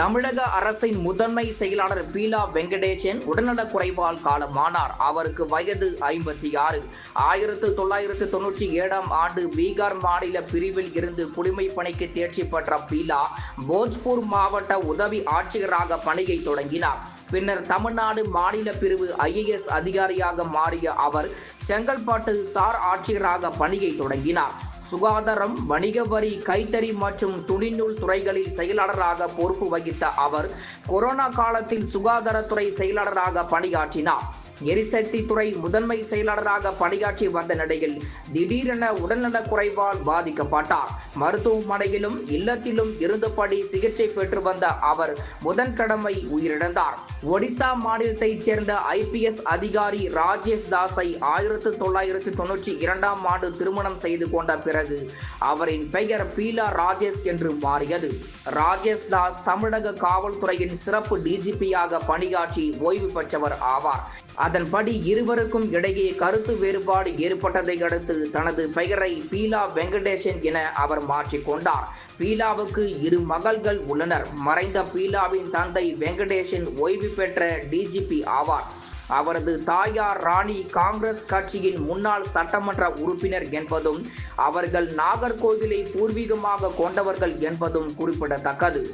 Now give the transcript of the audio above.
தமிழக அரசின் முதன்மை செயலாளர் பீலா வெங்கடேசன் உடல்நலக் குறைவால் காலமானார். அவருக்கு வயது 56. 1997 ஆண்டு பீகார் மாநில பிரிவில் இருந்து குடிமைப் பணிக்கு தேர்ச்சி பெற்ற பீலா போஜ்பூர் மாவட்ட உதவி ஆட்சியராக பணியை தொடங்கினார். பின்னர் தமிழ்நாடு மாநில பிரிவு IAS அதிகாரியாக மாறிய அவர் செங்கல்பட்டு சார் ஆட்சியராக பணியை தொடங்கினார். சுகாதாரம், வணிக வரி, கைத்தறி மற்றும் துணிநூல் துறைகளில் செயலாளராக பொறுப்பு வகித்த அவர் கொரோனா காலத்தில் சுகாதாரத்துறை செயலாளராக பணியாற்றினார். எரிசக்தி துறை முதன்மை செயலாளராக பணியாற்றி வந்த நிலையில் திடீரென உடல்நலக் குறைவால் பாதிக்கப்பட்டார். மருத்துவமனையிலும் இல்லத்திலும் இருந்தபடி சிகிச்சை பெற்று வந்த அவர் புதன்கிழமை உயிரிழந்தார். ஒடிசா மாநிலத்தைச் சேர்ந்த IPS அதிகாரி ராஜேஷ் தாஸை 1992 ஆண்டு திருமணம் செய்து கொண்ட பிறகு அவரின் பெயர் பீலா ராஜேஷ் என்று மாறியது. ராஜேஷ் தாஸ் தமிழக காவல்துறையின் சிறப்பு DGPயாக பணியாற்றி ஓய்வு பெற்றவர் ஆவார். அதன்படி இருவருக்கும் இடையே கருத்து வேறுபாடு ஏற்பட்டதை அடுத்து தனது பெயரை பீலா வெங்கடேசன் என அவர் மாற்றிக்கொண்டார். பீலாவுக்கு 2 மகள்கள் உள்ளனர். மறைந்த பீலாவின் தந்தை வெங்கடேசன் ஓய்வு பெற்ற DGP ஆவார். அவரது தாயார் ராணி காங்கிரஸ் கட்சியின் முன்னாள் சட்டமன்ற உறுப்பினர் என்பதும் அவர்கள் நாகர்கோவிலை பூர்வீகமாக கொண்டவர்கள் என்பதும் குறிப்பிடத்தக்கது.